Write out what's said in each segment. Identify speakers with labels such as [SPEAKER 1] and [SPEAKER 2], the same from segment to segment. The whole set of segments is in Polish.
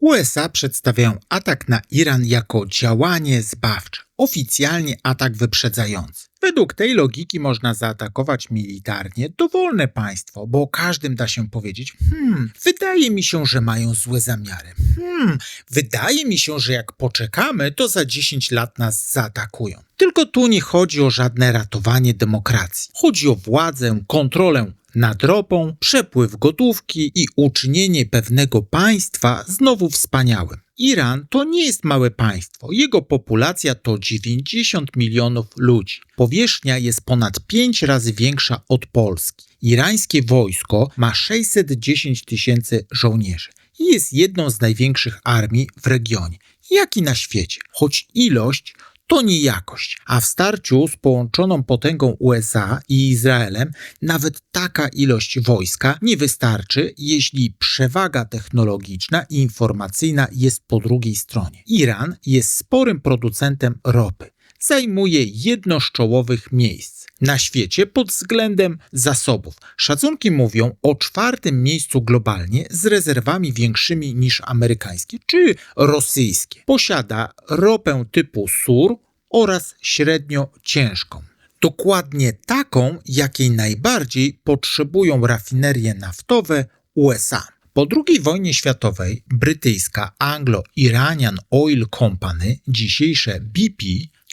[SPEAKER 1] USA przedstawiają atak na Iran jako działanie zbawcze, oficjalnie atak wyprzedzający. Według tej logiki można zaatakować militarnie dowolne państwo, bo o każdym da się powiedzieć, wydaje mi się, że mają złe zamiary. Wydaje mi się, że jak poczekamy, to za 10 lat nas zaatakują. Tylko tu nie chodzi o żadne ratowanie demokracji. Chodzi o władzę, kontrolę nad ropą, przepływ gotówki i uczynienie pewnego państwa znowu wspaniałym. Iran to nie jest małe państwo. Jego populacja to 90 milionów ludzi. Powierzchnia jest ponad 5 razy większa od Polski. Irańskie wojsko ma 610 000 żołnierzy i jest jedną z największych armii w regionie, jak i na świecie. Choć ilość to nie jakość, a w starciu z połączoną potęgą USA i Izraelem nawet taka ilość wojska nie wystarczy, jeśli przewaga technologiczna i informacyjna jest po drugiej stronie. Iran jest sporym producentem ropy. Zajmuje jedno z czołowych miejsc na świecie pod względem zasobów. Szacunki mówią o 4. miejscu globalnie z rezerwami większymi niż amerykańskie czy rosyjskie. Posiada ropę typu sur oraz średnio ciężką. Dokładnie taką, jakiej najbardziej potrzebują rafinerie naftowe USA. Po II wojnie światowej brytyjska Anglo-Iranian Oil Company, dzisiejsze BP,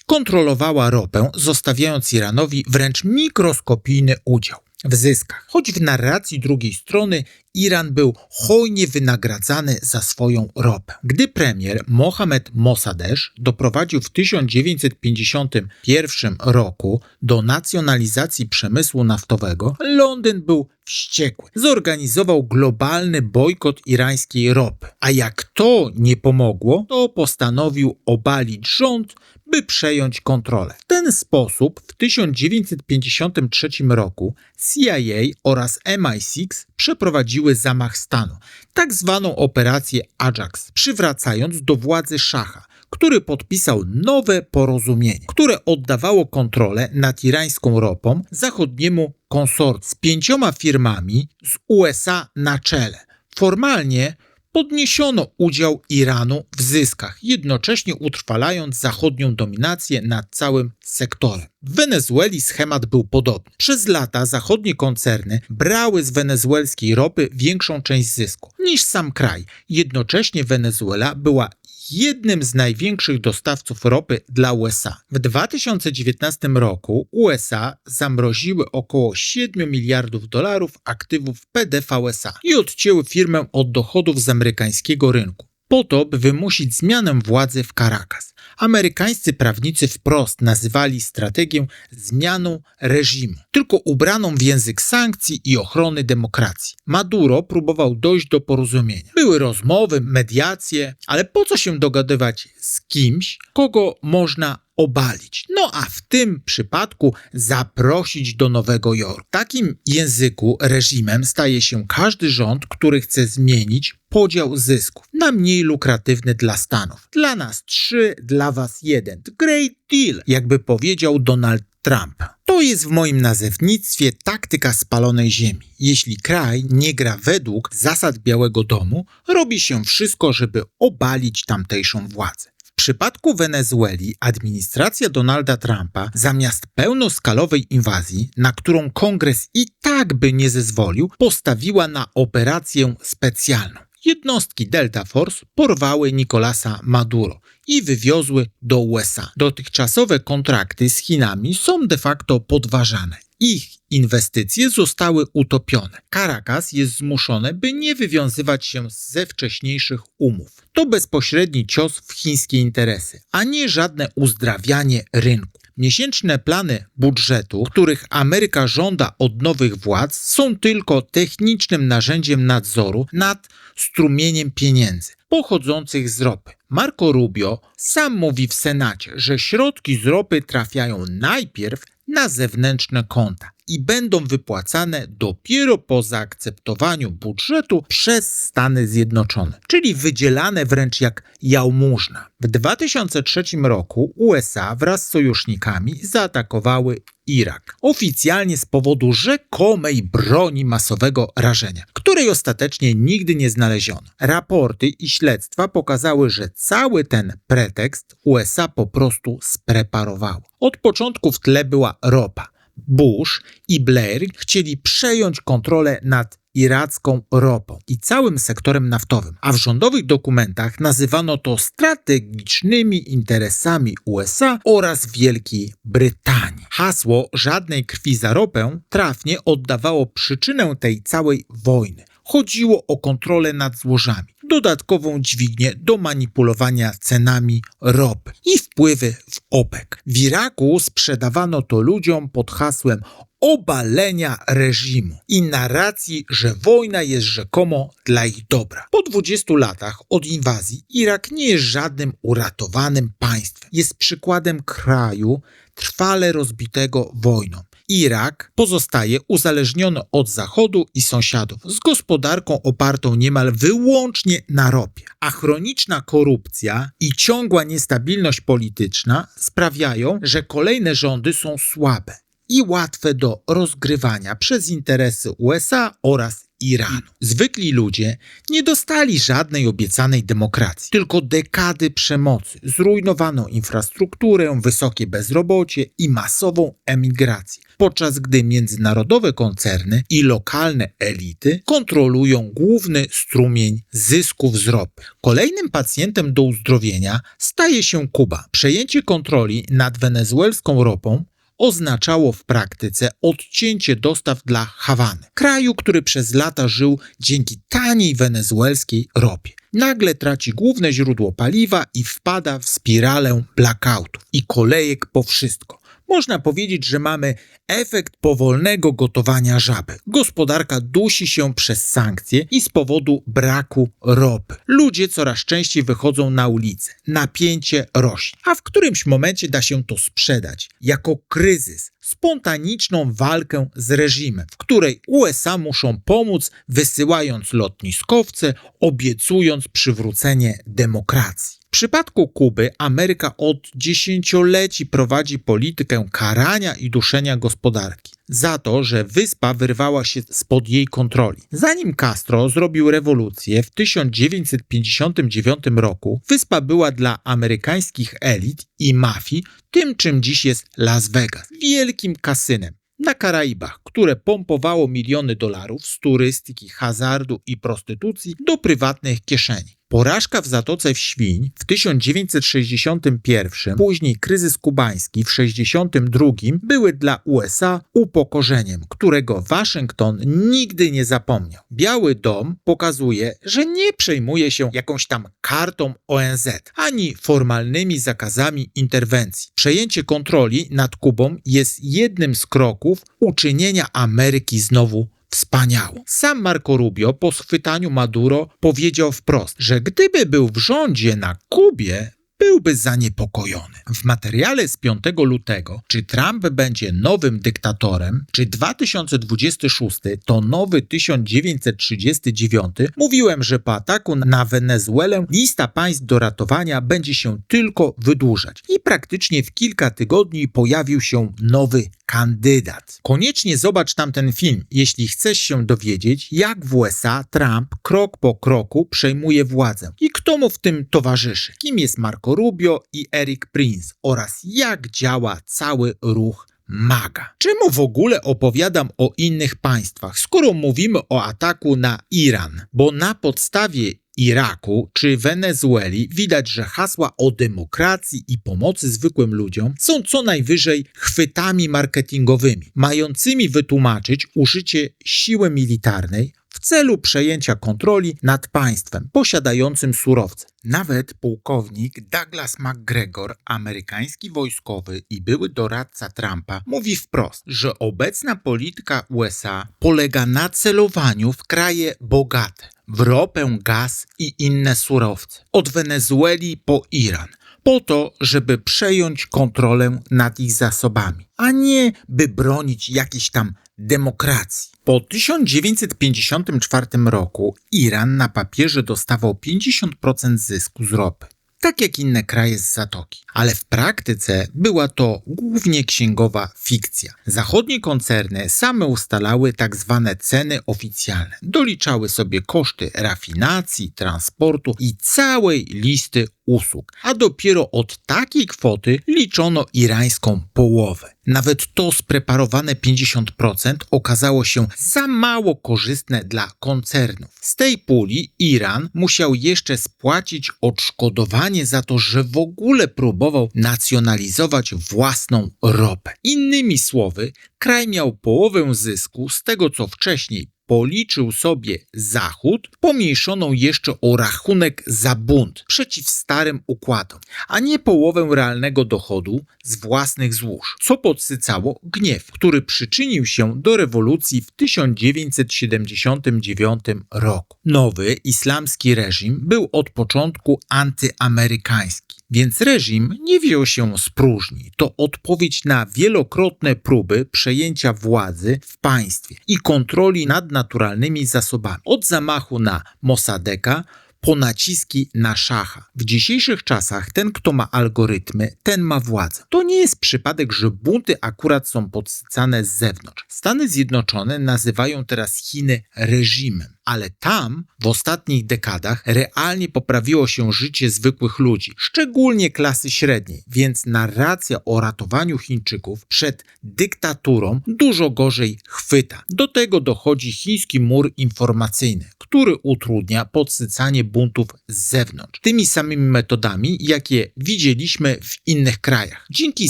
[SPEAKER 1] kontrolowała ropę, zostawiając Iranowi wręcz mikroskopijny udział w zyskach. Choć w narracji drugiej strony Iran był hojnie wynagradzany za swoją ropę. Gdy premier Mohammad Mossadegh doprowadził w 1951 roku do nacjonalizacji przemysłu naftowego, Londyn był wściekły. Zorganizował globalny bojkot irańskiej ropy. A jak to nie pomogło, to postanowił obalić rząd, by przejąć kontrolę. W ten sposób w 1953 roku CIA oraz MI6 przeprowadziły zamach stanu, tak zwaną operację Ajax, przywracając do władzy szacha, który podpisał nowe porozumienie, które oddawało kontrolę nad irańską ropą zachodniemu konsorcjum z 5 firmami z USA na czele. Formalnie podniesiono udział Iranu w zyskach, jednocześnie utrwalając zachodnią dominację nad całym sektorem. W Wenezueli schemat był podobny. Przez lata zachodnie koncerny brały z wenezuelskiej ropy większą część zysku niż sam kraj. Jednocześnie Wenezuela była jednym z największych dostawców ropy dla USA. W 2019 roku USA zamroziły około 7 miliardów dolarów aktywów PDVSA i odcięły firmę od dochodów z amerykańskiego rynku, po to, by wymusić zmianę władzy w Caracas. Amerykańscy prawnicy wprost nazywali strategię zmianą reżimu, tylko ubraną w język sankcji i ochrony demokracji. Maduro próbował dojść do porozumienia. Były rozmowy, mediacje, ale po co się dogadywać z kimś, kogo można obalić? No a w tym przypadku zaprosić do Nowego Jorku. W takim języku reżimem staje się każdy rząd, który chce zmienić podział zysków na mniej lukratywny dla Stanów. Dla nas 3, dla was 1. The Great Deal, jakby powiedział Donald Trump. To jest w moim nazewnictwie taktyka spalonej ziemi. Jeśli kraj nie gra według zasad Białego Domu, robi się wszystko, żeby obalić tamtejszą władzę. W przypadku Wenezueli administracja Donalda Trumpa zamiast pełnoskalowej inwazji, na którą Kongres i tak by nie zezwolił, postawiła na operację specjalną. Jednostki Delta Force porwały Nicolasa Maduro i wywiozły do USA. Dotychczasowe kontrakty z Chinami są de facto podważane. Ich inwestycje zostały utopione. Caracas jest zmuszone, by nie wywiązywać się ze wcześniejszych umów. To bezpośredni cios w chińskie interesy, a nie żadne uzdrawianie rynku. Miesięczne plany budżetu, których Ameryka żąda od nowych władz, są tylko technicznym narzędziem nadzoru nad strumieniem pieniędzy pochodzących z ropy. Marco Rubio sam mówi w Senacie, że środki z ropy trafiają najpierw na zewnętrzne konta i będą wypłacane dopiero po zaakceptowaniu budżetu przez Stany Zjednoczone, czyli wydzielane wręcz jak jałmużna. W 2003 roku USA wraz z sojusznikami zaatakowały Irak. Oficjalnie z powodu rzekomej broni masowego rażenia, której ostatecznie nigdy nie znaleziono. Raporty i śledztwa pokazały, że cały ten pretekst USA po prostu spreparowało. Od początku w tle była ropa. Bush i Blair chcieli przejąć kontrolę nad iracką ropą i całym sektorem naftowym, a w rządowych dokumentach nazywano to strategicznymi interesami USA oraz Wielkiej Brytanii. Hasło żadnej krwi za ropę trafnie oddawało przyczynę tej całej wojny. Chodziło o kontrolę nad złożami, dodatkową dźwignię do manipulowania cenami ropy i wpływy w OPEC. W Iraku sprzedawano to ludziom pod hasłem obalenia reżimu i narracji, że wojna jest rzekomo dla ich dobra. Po 20 latach od inwazji Irak nie jest żadnym uratowanym państwem. Jest przykładem kraju trwale rozbitego wojną. Irak pozostaje uzależniony od Zachodu i sąsiadów, z gospodarką opartą niemal wyłącznie na ropie. A chroniczna korupcja i ciągła niestabilność polityczna sprawiają, że kolejne rządy są słabe i łatwe do rozgrywania przez interesy USA oraz Iranu. Zwykli ludzie nie dostali żadnej obiecanej demokracji, tylko dekady przemocy, zrujnowaną infrastrukturę, wysokie bezrobocie i masową emigrację, podczas gdy międzynarodowe koncerny i lokalne elity kontrolują główny strumień zysków z ropy. Kolejnym pacjentem do uzdrowienia staje się Kuba. Przejęcie kontroli nad wenezuelską ropą oznaczało w praktyce odcięcie dostaw dla Hawany, kraju, który przez lata żył dzięki taniej wenezuelskiej ropie. Nagle traci główne źródło paliwa i wpada w spiralę blackoutów i kolejek po wszystko. Można powiedzieć, że mamy efekt powolnego gotowania żaby. Gospodarka dusi się przez sankcje i z powodu braku ropy. Ludzie coraz częściej wychodzą na ulicę. Napięcie rośnie. A w którymś momencie da się to sprzedać jako kryzys, spontaniczną walkę z reżimem, w której USA muszą pomóc, wysyłając lotniskowce, obiecując przywrócenie demokracji. W przypadku Kuby Ameryka od dziesięcioleci prowadzi politykę karania i duszenia gospodarki za to, że wyspa wyrwała się spod jej kontroli. Zanim Castro zrobił rewolucję w 1959 roku, wyspa była dla amerykańskich elit i mafii tym, czym dziś jest Las Vegas, wielkim kasynem na Karaibach, które pompowało miliony dolarów z turystyki, hazardu i prostytucji do prywatnych kieszeni. Porażka w Zatoce w Świń w 1961, później kryzys kubański w 1962 były dla USA upokorzeniem, którego Waszyngton nigdy nie zapomniał. Biały Dom pokazuje, że nie przejmuje się jakąś tam kartą ONZ, ani formalnymi zakazami interwencji. Przejęcie kontroli nad Kubą jest jednym z kroków uczynienia Ameryki znowu wspaniałą. Sam Marco Rubio po schwytaniu Maduro powiedział wprost, że gdyby był w rządzie na Kubie, byłby zaniepokojony. W materiale z 5 lutego, czy Trump będzie nowym dyktatorem, czy 2026 to nowy 1939, mówiłem, że po ataku na Wenezuelę lista państw do ratowania będzie się tylko wydłużać i praktycznie w kilka tygodni pojawił się nowy kandydat. Koniecznie zobacz tamten film, jeśli chcesz się dowiedzieć, jak w USA Trump krok po kroku przejmuje władzę i kto mu w tym towarzyszy, kim jest Marco Rubio i Eric Prince oraz jak działa cały ruch MAGA. Czemu w ogóle opowiadam o innych państwach, skoro mówimy o ataku na Iran? Bo na podstawie Iraku czy Wenezueli widać, że hasła o demokracji i pomocy zwykłym ludziom są co najwyżej chwytami marketingowymi, mającymi wytłumaczyć użycie siły militarnej w celu przejęcia kontroli nad państwem posiadającym surowce. Nawet pułkownik Douglas McGregor, amerykański wojskowy i były doradca Trumpa, mówi wprost, że obecna polityka USA polega na celowaniu w kraje bogate, w ropę, gaz i inne surowce, od Wenezueli po Iran, po to, żeby przejąć kontrolę nad ich zasobami, a nie by bronić jakiejś tam demokracji. Po 1954 roku Iran na papierze dostawał 50% zysku z ropy, tak jak inne kraje z Zatoki. Ale w praktyce była to głównie księgowa fikcja. Zachodnie koncerny same ustalały tak zwane ceny oficjalne. Doliczały sobie koszty rafinacji, transportu i całej listy usług, a dopiero od takiej kwoty liczono irańską połowę. Nawet to spreparowane 50% okazało się za mało korzystne dla koncernów. Z tej puli Iran musiał jeszcze spłacić odszkodowanie za to, że w ogóle próbował nacjonalizować własną ropę. Innymi słowy, kraj miał połowę zysku z tego, co wcześniej policzył sobie Zachód, pomniejszoną jeszcze o rachunek za bunt przeciw starym układom, a nie połowę realnego dochodu z własnych złóż, co podsycało gniew, który przyczynił się do rewolucji w 1979 roku. Nowy islamski reżim był od początku antyamerykański. Więc reżim nie wziął się z próżni. To odpowiedź na wielokrotne próby przejęcia władzy w państwie i kontroli nad naturalnymi zasobami. Od zamachu na Mossadegha po naciski na szacha. W dzisiejszych czasach ten, kto ma algorytmy, ten ma władzę. To nie jest przypadek, że bunty akurat są podsycane z zewnątrz. Stany Zjednoczone nazywają teraz Chiny reżimem. Ale tam w ostatnich dekadach realnie poprawiło się życie zwykłych ludzi, szczególnie klasy średniej, więc narracja o ratowaniu Chińczyków przed dyktaturą dużo gorzej chwyta. Do tego dochodzi chiński mur informacyjny, który utrudnia podsycanie buntów z zewnątrz, tymi samymi metodami, jakie widzieliśmy w innych krajach. Dzięki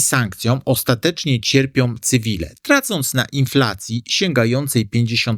[SPEAKER 1] sankcjom ostatecznie cierpią cywile, tracąc na inflacji sięgającej 50%,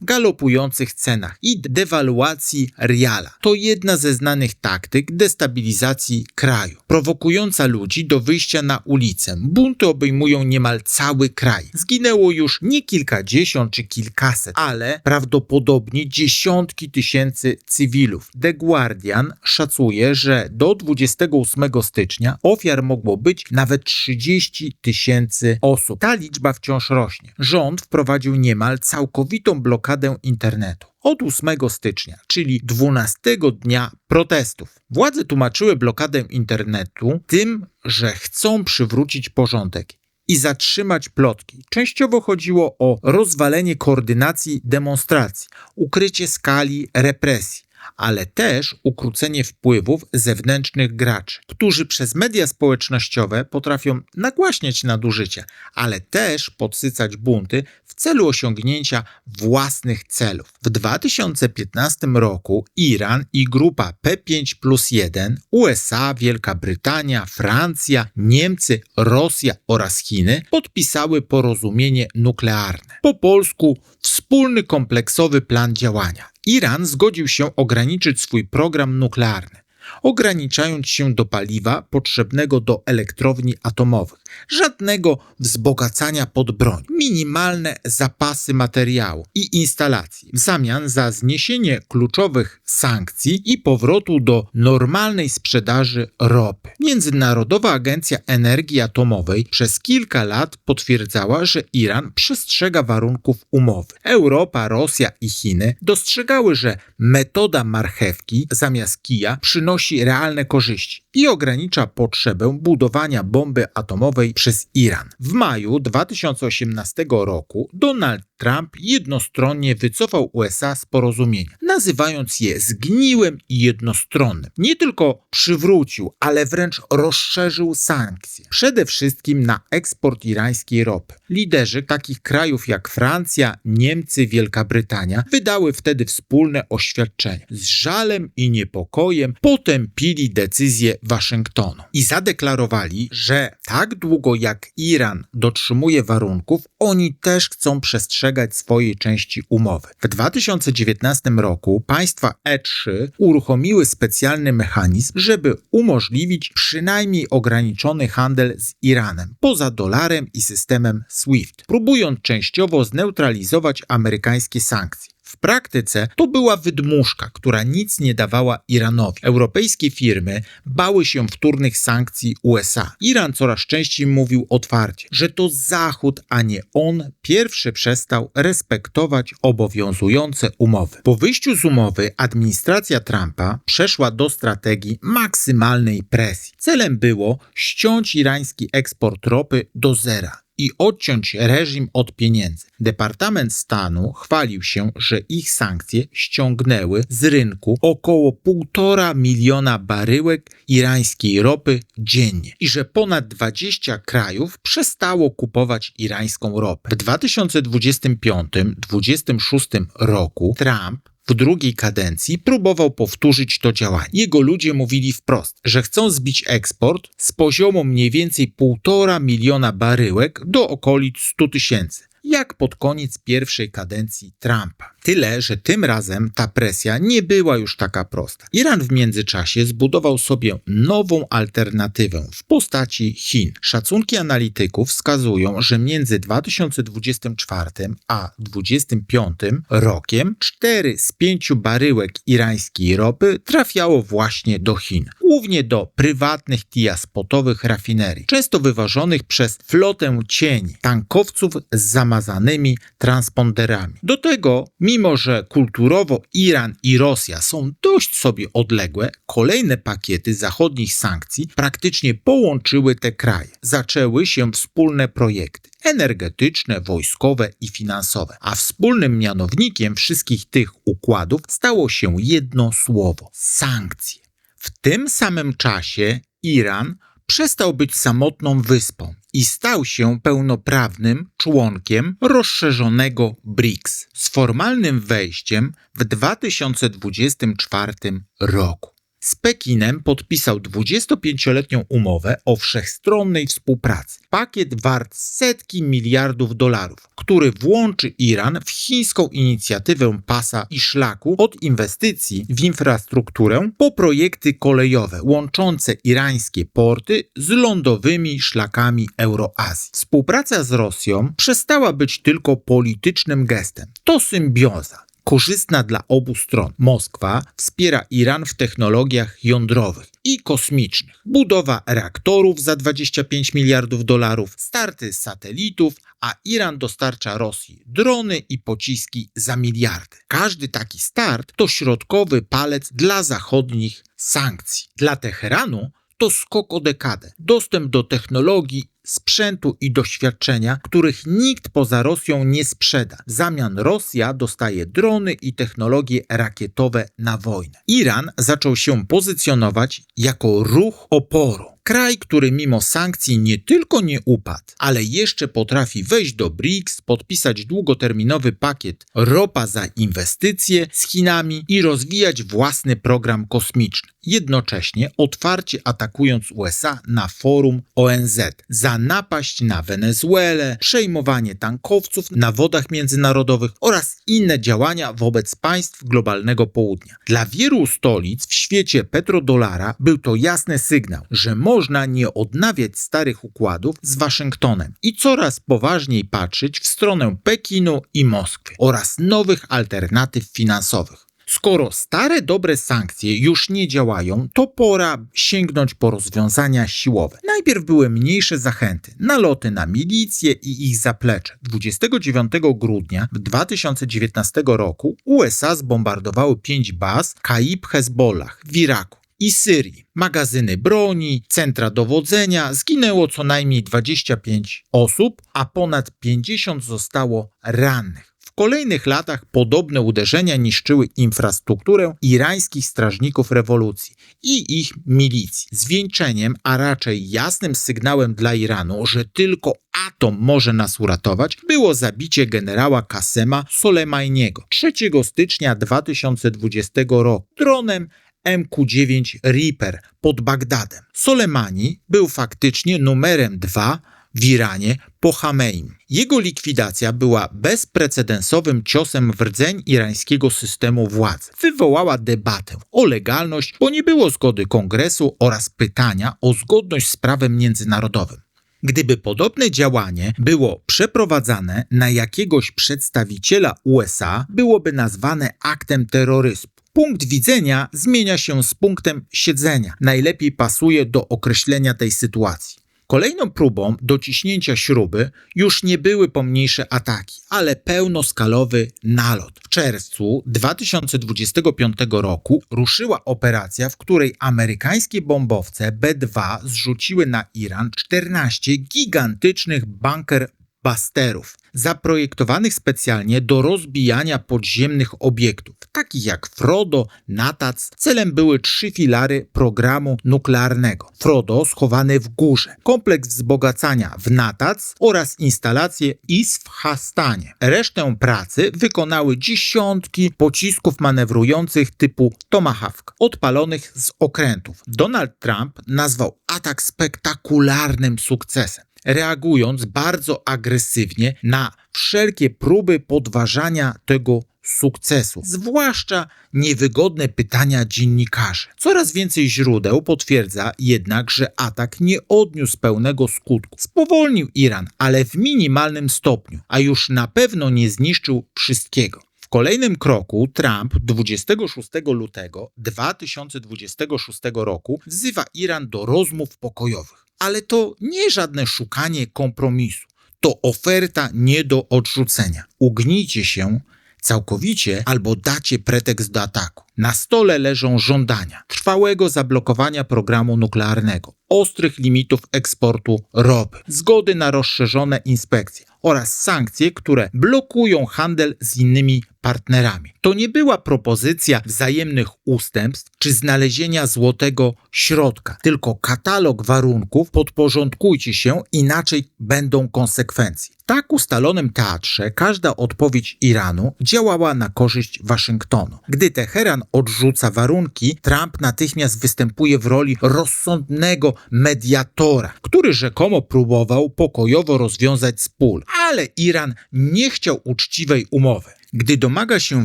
[SPEAKER 1] galopujących cenach i dewaluacji riala. To jedna ze znanych taktyk destabilizacji kraju, prowokująca ludzi do wyjścia na ulicę. Bunty obejmują niemal cały kraj. Zginęło już nie kilkadziesiąt czy kilkaset, ale prawdopodobnie dziesiątki tysięcy cywilów. The Guardian szacuje, że do 28 stycznia ofiar mogło być nawet 30 tysięcy osób. Ta liczba wciąż rośnie. Rząd wprowadził niemal całkowitą blokadę internetu od 8 stycznia, czyli 12 dnia protestów. Władze tłumaczyły blokadę internetu tym, że chcą przywrócić porządek i zatrzymać plotki. Częściowo chodziło o rozwalenie koordynacji demonstracji, ukrycie skali represji, ale też ukrócenie wpływów zewnętrznych graczy, którzy przez media społecznościowe potrafią nagłaśniać nadużycia, ale też podsycać bunty w celu osiągnięcia własnych celów. W 2015 roku Iran i grupa P5+1, USA, Wielka Brytania, Francja, Niemcy, Rosja oraz Chiny podpisały porozumienie nuklearne. Po polsku wspólny kompleksowy plan działania. Iran zgodził się ograniczyć swój program nuklearny, ograniczając się do paliwa potrzebnego do elektrowni atomowych. Żadnego wzbogacania pod broń, minimalne zapasy materiału i instalacji w zamian za zniesienie kluczowych sankcji i powrotu do normalnej sprzedaży ropy. Międzynarodowa Agencja Energii Atomowej przez kilka lat potwierdzała, że Iran przestrzega warunków umowy. Europa, Rosja i Chiny dostrzegały, że metoda marchewki zamiast kija przynosi realne korzyści i ogranicza potrzebę budowania bomby atomowej przez Iran. W maju 2018 roku Donald Trump jednostronnie wycofał USA z porozumienia, nazywając je zgniłym i jednostronnym. Nie tylko przywrócił, ale wręcz rozszerzył sankcje, przede wszystkim na eksport irańskiej ropy. Liderzy takich krajów jak Francja, Niemcy, Wielka Brytania wydały wtedy wspólne oświadczenie. Z żalem i niepokojem potępili decyzję Waszyngtonu i zadeklarowali, że tak długo jak Iran dotrzymuje warunków, oni też chcą przestrzegać swojej części umowy. W 2019 roku państwa E3 uruchomiły specjalny mechanizm, żeby umożliwić przynajmniej ograniczony handel z Iranem, poza dolarem i systemem SWIFT, próbując częściowo zneutralizować amerykańskie sankcje. W praktyce to była wydmuszka, która nic nie dawała Iranowi. Europejskie firmy bały się wtórnych sankcji USA. Iran coraz częściej mówił otwarcie, że to Zachód, a nie on pierwszy przestał respektować obowiązujące umowy. Po wyjściu z umowy administracja Trumpa przeszła do strategii maksymalnej presji. Celem było ściąć irański eksport ropy do zera i odciąć reżim od pieniędzy. Departament Stanu chwalił się, że ich sankcje ściągnęły z rynku około 1,5 miliona baryłek irańskiej ropy dziennie i że ponad 20 krajów przestało kupować irańską ropę. W 2025-2026 roku Trump w drugiej kadencji próbował powtórzyć to działanie. Jego ludzie mówili wprost, że chcą zbić eksport z poziomu mniej więcej 1,5 miliona baryłek do okolic 100 tysięcy, jak pod koniec pierwszej kadencji Trumpa. Tyle, że tym razem ta presja nie była już taka prosta. Iran w międzyczasie zbudował sobie nową alternatywę w postaci Chin. Szacunki analityków wskazują, że między 2024 a 2025 rokiem 4 z 5 baryłek irańskiej ropy trafiało właśnie do Chin. Głównie do prywatnych spotowych rafinerii, często wyważonych przez flotę cieni, tankowców z zamazanymi transponderami. Do tego, mimo że kulturowo Iran i Rosja są dość sobie odległe, kolejne pakiety zachodnich sankcji praktycznie połączyły te kraje. Zaczęły się wspólne projekty energetyczne, wojskowe i finansowe, a wspólnym mianownikiem wszystkich tych układów stało się jedno słowo – sankcje. W tym samym czasie Iran przestał być samotną wyspą i stał się pełnoprawnym członkiem rozszerzonego BRICS z formalnym wejściem w 2024 roku. Z Pekinem podpisał 25-letnią umowę o wszechstronnej współpracy. Pakiet wart setki miliardów dolarów, który włączy Iran w chińską inicjatywę pasa i szlaku od inwestycji w infrastrukturę po projekty kolejowe łączące irańskie porty z lądowymi szlakami Euroazji. Współpraca z Rosją przestała być tylko politycznym gestem. To symbioza korzystna dla obu stron. Moskwa wspiera Iran w technologiach jądrowych i kosmicznych. Budowa reaktorów za 25 miliardów dolarów, starty satelitów, a Iran dostarcza Rosji drony i pociski za miliardy. Każdy taki start to środkowy palec dla zachodnich sankcji. Dla Teheranu to skok o dekadę. Dostęp do technologii, sprzętu i doświadczenia, których nikt poza Rosją nie sprzeda. W zamian Rosja dostaje drony i technologie rakietowe na wojnę. Iran zaczął się pozycjonować jako ruch oporu. Kraj, który mimo sankcji nie tylko nie upadł, ale jeszcze potrafi wejść do BRICS, podpisać długoterminowy pakiet ropa za inwestycje z Chinami i rozwijać własny program kosmiczny, jednocześnie otwarcie atakując USA na forum ONZ za napaść na Wenezuelę, przejmowanie tankowców na wodach międzynarodowych oraz inne działania wobec państw globalnego południa. Dla wielu stolic w świecie petrodolara był to jasny sygnał, że można nie odnawiać starych układów z Waszyngtonem i coraz poważniej patrzeć w stronę Pekinu i Moskwy oraz nowych alternatyw finansowych. Skoro stare dobre sankcje już nie działają, to pora sięgnąć po rozwiązania siłowe. Najpierw były mniejsze zachęty, naloty na milicje i ich zaplecze. 29 grudnia 2019 roku USA zbombardowały 5 baz Kaib Hezbollah w Iraku i Syrii. Magazyny broni, centra dowodzenia, zginęło co najmniej 25 osób, a ponad 50 zostało rannych. W kolejnych latach podobne uderzenia niszczyły infrastrukturę irańskich strażników rewolucji i ich milicji. Zwieńczeniem, a raczej jasnym sygnałem dla Iranu, że tylko atom może nas uratować, było zabicie generała Kasema Soleimaniego 3 stycznia 2020 roku dronem MQ-9 Reaper pod Bagdadem. Soleimani był faktycznie numerem 2 w Iranie po Chameim. Jego likwidacja była bezprecedensowym ciosem w rdzeń irańskiego systemu władzy. Wywołała debatę o legalność, bo nie było zgody Kongresu oraz pytania o zgodność z prawem międzynarodowym. Gdyby podobne działanie było przeprowadzane na jakiegoś przedstawiciela USA, byłoby nazwane aktem terroryzmu. Punkt widzenia zmienia się z punktem siedzenia. Najlepiej pasuje do określenia tej sytuacji. Kolejną próbą dociśnięcia śruby już nie były pomniejsze ataki, ale pełnoskalowy nalot. W czerwcu 2025 roku ruszyła operacja, w której amerykańskie bombowce B-2 zrzuciły na Iran 14 gigantycznych bunkerbusterów, zaprojektowanych specjalnie do rozbijania podziemnych obiektów, takich jak Frodo, Natanz. Celem były 3 filary programu nuklearnego. Frodo schowany w górze, kompleks wzbogacania w Natanz oraz instalacje w Isfahastanie. Resztę pracy wykonały dziesiątki pocisków manewrujących typu Tomahawk, odpalonych z okrętów. Donald Trump nazwał atak spektakularnym sukcesem, reagując bardzo agresywnie na wszelkie próby podważania tego sukcesu, zwłaszcza niewygodne pytania dziennikarzy. Coraz więcej źródeł potwierdza jednak, że atak nie odniósł pełnego skutku. Spowolnił Iran, ale w minimalnym stopniu, a już na pewno nie zniszczył wszystkiego. W kolejnym kroku Trump 26 lutego 2026 roku wzywa Iran do rozmów pokojowych. Ale to nie żadne szukanie kompromisu. To oferta nie do odrzucenia. Ugnijcie się całkowicie albo dacie pretekst do ataku. Na stole leżą żądania trwałego zablokowania programu nuklearnego, ostrych limitów eksportu ropy, zgody na rozszerzone inspekcje oraz sankcje, które blokują handel z innymi partnerami. To nie była propozycja wzajemnych ustępstw czy znalezienia złotego środka, tylko katalog warunków: podporządkujcie się, inaczej będą konsekwencje. W tak ustalonym teatrze każda odpowiedź Iranu działała na korzyść Waszyngtonu. Gdy Teheran odrzuca warunki, Trump natychmiast występuje w roli rozsądnego mediatora, który rzekomo próbował pokojowo rozwiązać spór, ale Iran nie chciał uczciwej umowy. Gdy domaga się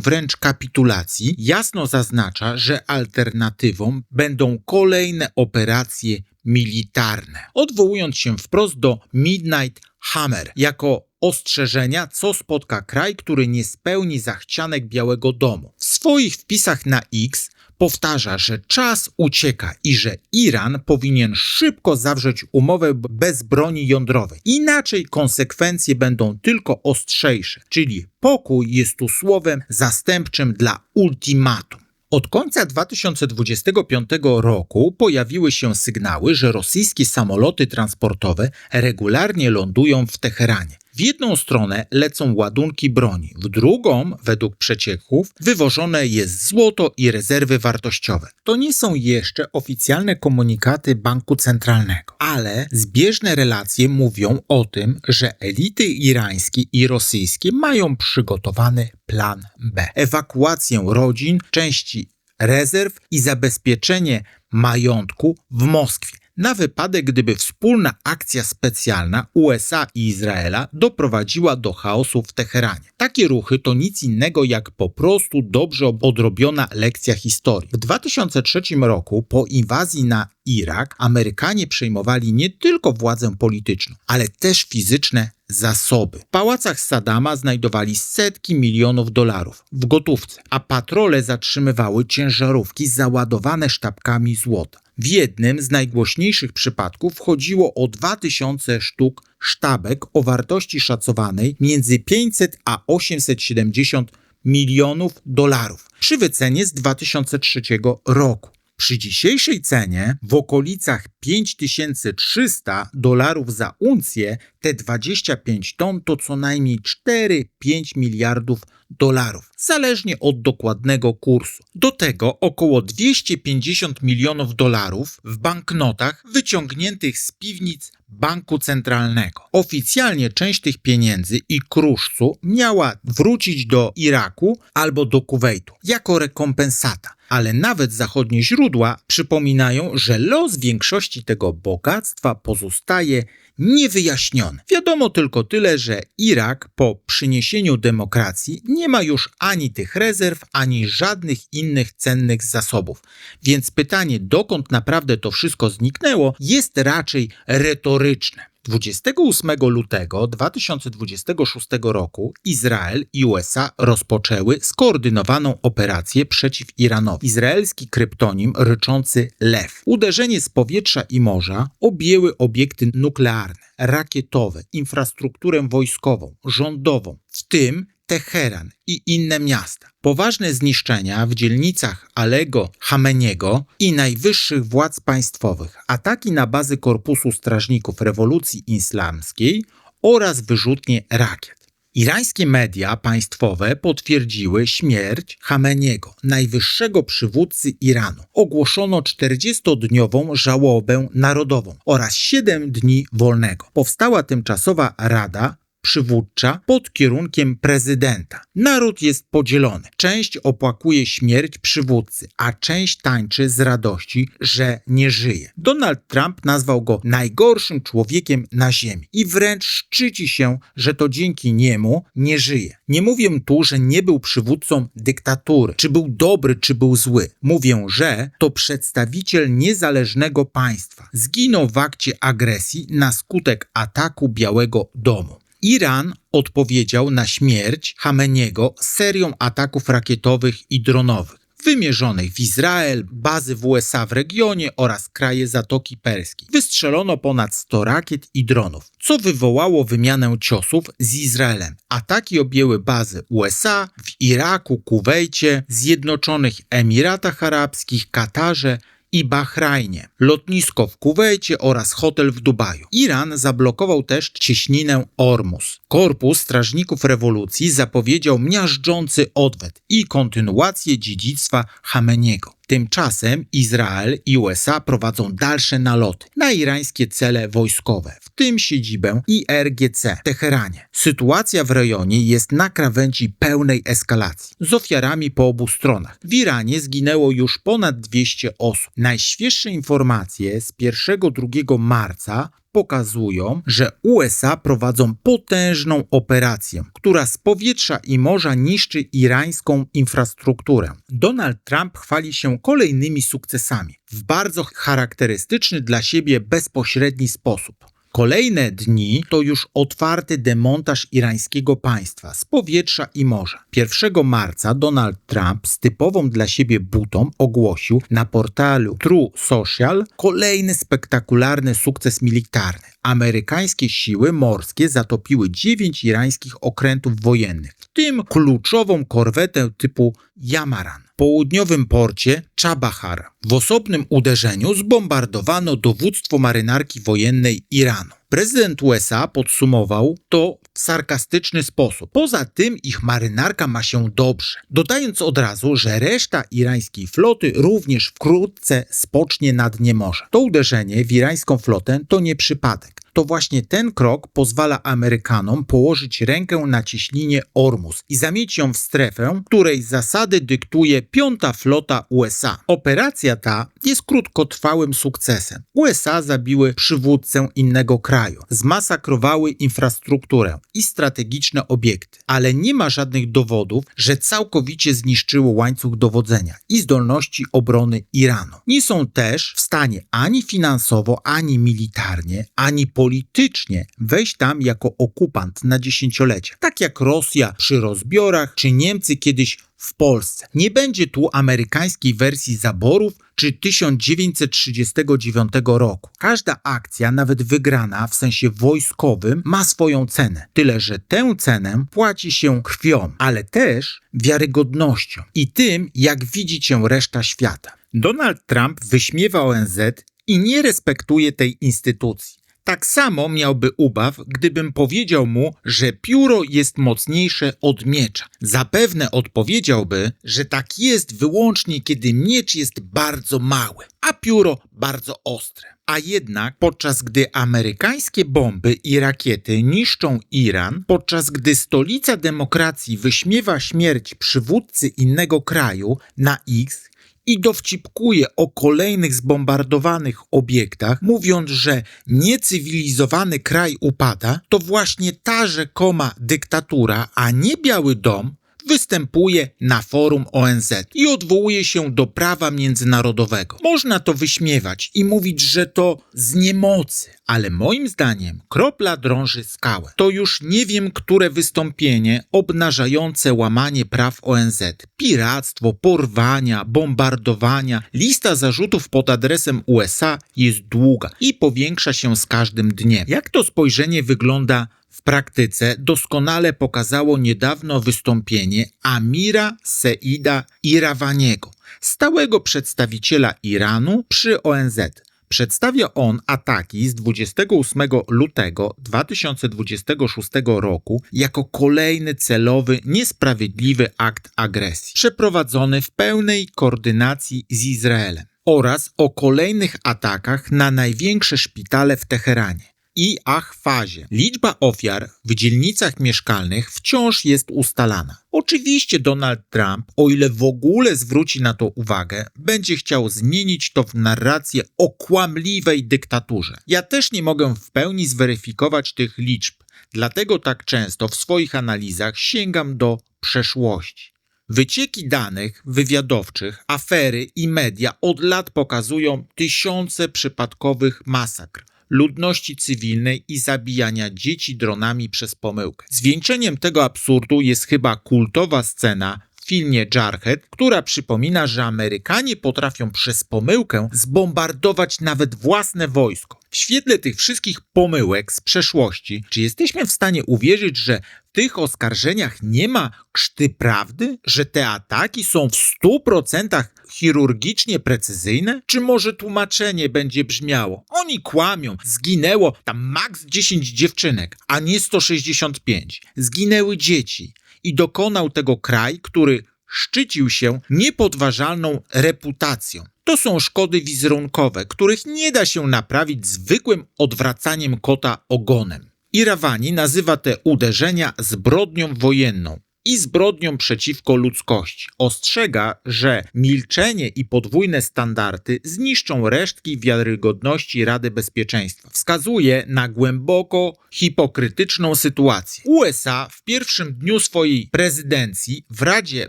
[SPEAKER 1] wręcz kapitulacji, jasno zaznacza, że alternatywą będą kolejne operacje militarne, odwołując się wprost do Midnight Hammer jako ostrzeżenia, co spotka kraj, który nie spełni zachcianek Białego Domu. W swoich wpisach na X powtarza, że czas ucieka i że Iran powinien szybko zawrzeć umowę bez broni jądrowej. Inaczej konsekwencje będą tylko ostrzejsze, czyli pokój jest tu słowem zastępczym dla ultimatum. Od końca 2025 roku pojawiły się sygnały, że rosyjskie samoloty transportowe regularnie lądują w Teheranie. W jedną stronę lecą ładunki broni, w drugą, według przecieków, wywożone jest złoto i rezerwy wartościowe. To nie są jeszcze oficjalne komunikaty Banku Centralnego, ale zbieżne relacje mówią o tym, że elity irańskie i rosyjskie mają przygotowany plan B. Ewakuację rodzin, części rezerw i zabezpieczenie majątku w Moskwie, na wypadek, gdyby wspólna akcja specjalna USA i Izraela doprowadziła do chaosu w Teheranie. Takie ruchy to nic innego jak po prostu dobrze odrobiona lekcja historii. W 2003 roku, po inwazji na Irak, Amerykanie przejmowali nie tylko władzę polityczną, ale też fizyczne zasoby. W pałacach Saddama znajdowali setki milionów dolarów w gotówce, a patrole zatrzymywały ciężarówki załadowane sztabkami złota. W jednym z najgłośniejszych przypadków chodziło o 2000 sztuk sztabek o wartości szacowanej między 500 a 870 milionów dolarów przy wycenie z 2003 roku. Przy dzisiejszej cenie w okolicach 5300 dolarów za uncję te 25 ton to co najmniej 4-5 miliardów dolarów, zależnie od dokładnego kursu. Do tego około 250 milionów dolarów w banknotach wyciągniętych z piwnic Banku Centralnego. Oficjalnie część tych pieniędzy i kruszcu miała wrócić do Iraku albo do Kuwejtu jako rekompensata. Ale nawet zachodnie źródła przypominają, że los większości tego bogactwa pozostaje niewyjaśniony. Wiadomo tylko tyle, że Irak po przyniesieniu demokracji nie ma już ani tych rezerw, ani żadnych innych cennych zasobów. Więc pytanie, dokąd naprawdę to wszystko zniknęło, jest raczej retoryczne. 28 lutego 2026 roku Izrael i USA rozpoczęły skoordynowaną operację przeciw Iranowi. Izraelski kryptonim ryczący lew. Uderzenie z powietrza i morza objęły obiekty nuklearne, rakietowe, infrastrukturę wojskową, rządową, w tym Teheran i inne miasta. Poważne zniszczenia w dzielnicach Alego, Chameniego i najwyższych władz państwowych, ataki na bazy Korpusu Strażników Rewolucji Islamskiej oraz wyrzutnie rakiet. Irańskie media państwowe potwierdziły śmierć Chameniego, najwyższego przywódcy Iranu. Ogłoszono 40-dniową żałobę narodową oraz 7 dni wolnego. Powstała tymczasowa Rada Przywódcza pod kierunkiem prezydenta. Naród jest podzielony. Część opłakuje śmierć przywódcy, a część tańczy z radości, że nie żyje. Donald Trump nazwał go najgorszym człowiekiem na ziemi i wręcz szczyci się, że to dzięki niemu nie żyje. Nie mówię tu, że nie był przywódcą dyktatury, czy był dobry, czy był zły. Mówię, że to przedstawiciel niezależnego państwa. Zginął w akcie agresji na skutek ataku Białego Domu. Iran odpowiedział na śmierć Chameniego serią ataków rakietowych i dronowych, wymierzonych w Izrael, bazy w USA w regionie oraz kraje Zatoki Perskiej. Wystrzelono ponad 100 rakiet i dronów, co wywołało wymianę ciosów z Izraelem. Ataki objęły bazy USA w Iraku, Kuwejcie, Zjednoczonych Emiratach Arabskich, Katarze i Bahrajnie, lotnisko w Kuwejcie oraz hotel w Dubaju. Iran zablokował też cieśninę Ormus. Korpus Strażników Rewolucji zapowiedział miażdżący odwet i kontynuację dziedzictwa Chameniego. Tymczasem Izrael i USA prowadzą dalsze naloty na irańskie cele wojskowe, w tym siedzibę IRGC w Teheranie. Sytuacja w rejonie jest na krawędzi pełnej eskalacji, z ofiarami po obu stronach. W Iranie zginęło już ponad 200 osób. Najświeższe informacje z 1-2 marca pokazują, że USA prowadzą potężną operację, która z powietrza i morza niszczy irańską infrastrukturę. Donald Trump chwali się kolejnymi sukcesami w bardzo charakterystyczny dla siebie bezpośredni sposób. Kolejne dni to już otwarty demontaż irańskiego państwa z powietrza i morza. 1 marca Donald Trump z typową dla siebie butą ogłosił na portalu True Social kolejny spektakularny sukces militarny. Amerykańskie siły morskie zatopiły 9 irańskich okrętów wojennych, w tym kluczową korwetę typu Yamaran w południowym porcie Chabahar. W osobnym uderzeniu zbombardowano dowództwo marynarki wojennej Iranu. Prezydent USA podsumował to w sarkastyczny sposób. Poza tym ich marynarka ma się dobrze, dodając od razu, że reszta irańskiej floty również wkrótce spocznie na dnie morza. To uderzenie w irańską flotę to nie przypadek. To właśnie ten krok pozwala Amerykanom położyć rękę na cieśninie Ormus i zamieć ją w strefę, której zasady dyktuje 5. flota USA. Operacja ta jest krótkotrwałym sukcesem. USA zabiły przywódcę innego kraju, zmasakrowały infrastrukturę i strategiczne obiekty, ale nie ma żadnych dowodów, że całkowicie zniszczyły łańcuch dowodzenia i zdolności obrony Iranu. Nie są też w stanie ani finansowo, ani militarnie, ani politycznie wejść tam jako okupant na dziesięciolecia, tak jak Rosja przy rozbiorach, czy Niemcy kiedyś w Polsce. Nie będzie tu amerykańskiej wersji zaborów czy 1939 roku. Każda akcja, nawet wygrana w sensie wojskowym, ma swoją cenę. Tyle, że tę cenę płaci się krwią, ale też wiarygodnością i tym, jak widzi cię reszta świata. Donald Trump wyśmiewa ONZ i nie respektuje tej instytucji. Tak samo miałby ubaw, gdybym powiedział mu, że pióro jest mocniejsze od miecza. Zapewne odpowiedziałby, że tak jest wyłącznie, kiedy miecz jest bardzo mały, a pióro bardzo ostre. A jednak podczas gdy amerykańskie bomby i rakiety niszczą Iran, podczas gdy stolica demokracji wyśmiewa śmierć przywódcy innego kraju na X, i dowcipkuje o kolejnych zbombardowanych obiektach, mówiąc, że niecywilizowany kraj upada, to właśnie ta rzekoma dyktatura, a nie Biały Dom, występuje na forum ONZ i odwołuje się do prawa międzynarodowego. Można to wyśmiewać i mówić, że to z niemocy, ale moim zdaniem kropla drąży skałę. To już nie wiem, które wystąpienie obnażające łamanie praw ONZ, piractwo, porwania, bombardowania. Lista zarzutów pod adresem USA jest długa i powiększa się z każdym dniem. Jak to spojrzenie wygląda w praktyce, doskonale pokazało niedawno wystąpienie Amira Seida Iravaniego, stałego przedstawiciela Iranu przy ONZ. Przedstawia on ataki z 28 lutego 2026 roku jako kolejny celowy, niesprawiedliwy akt agresji, przeprowadzony w pełnej koordynacji z Izraelem, oraz o kolejnych atakach na największe szpitale w Teheranie i Ahwazie. Liczba ofiar w dzielnicach mieszkalnych wciąż jest ustalana. Oczywiście Donald Trump, o ile w ogóle zwróci na to uwagę, będzie chciał zmienić to w narrację o kłamliwej dyktaturze. Ja też nie mogę w pełni zweryfikować tych liczb, dlatego tak często w swoich analizach sięgam do przeszłości. Wycieki danych wywiadowczych, afery i media od lat pokazują tysiące przypadkowych masakr ludności cywilnej i zabijania dzieci dronami przez pomyłkę. Zwieńczeniem tego absurdu jest chyba kultowa scena w filmie Jarhead, która przypomina, że Amerykanie potrafią przez pomyłkę zbombardować nawet własne wojsko. W świetle tych wszystkich pomyłek z przeszłości, czy jesteśmy w stanie uwierzyć, że w tych oskarżeniach nie ma krzty prawdy? Że te ataki są w 100% chirurgicznie precyzyjne? Czy może tłumaczenie będzie brzmiało: oni kłamią, zginęło tam maks 10 dziewczynek, a nie 165. Zginęły dzieci i dokonał tego kraj, który szczycił się niepodważalną reputacją. To są szkody wizerunkowe, których nie da się naprawić zwykłym odwracaniem kota ogonem. Iravani nazywa te uderzenia zbrodnią wojenną i zbrodnią przeciwko ludzkości. Ostrzega, że milczenie i podwójne standardy zniszczą resztki wiarygodności Rady Bezpieczeństwa. Wskazuje na głęboko hipokrytyczną sytuację. USA w pierwszym dniu swojej prezydencji w Radzie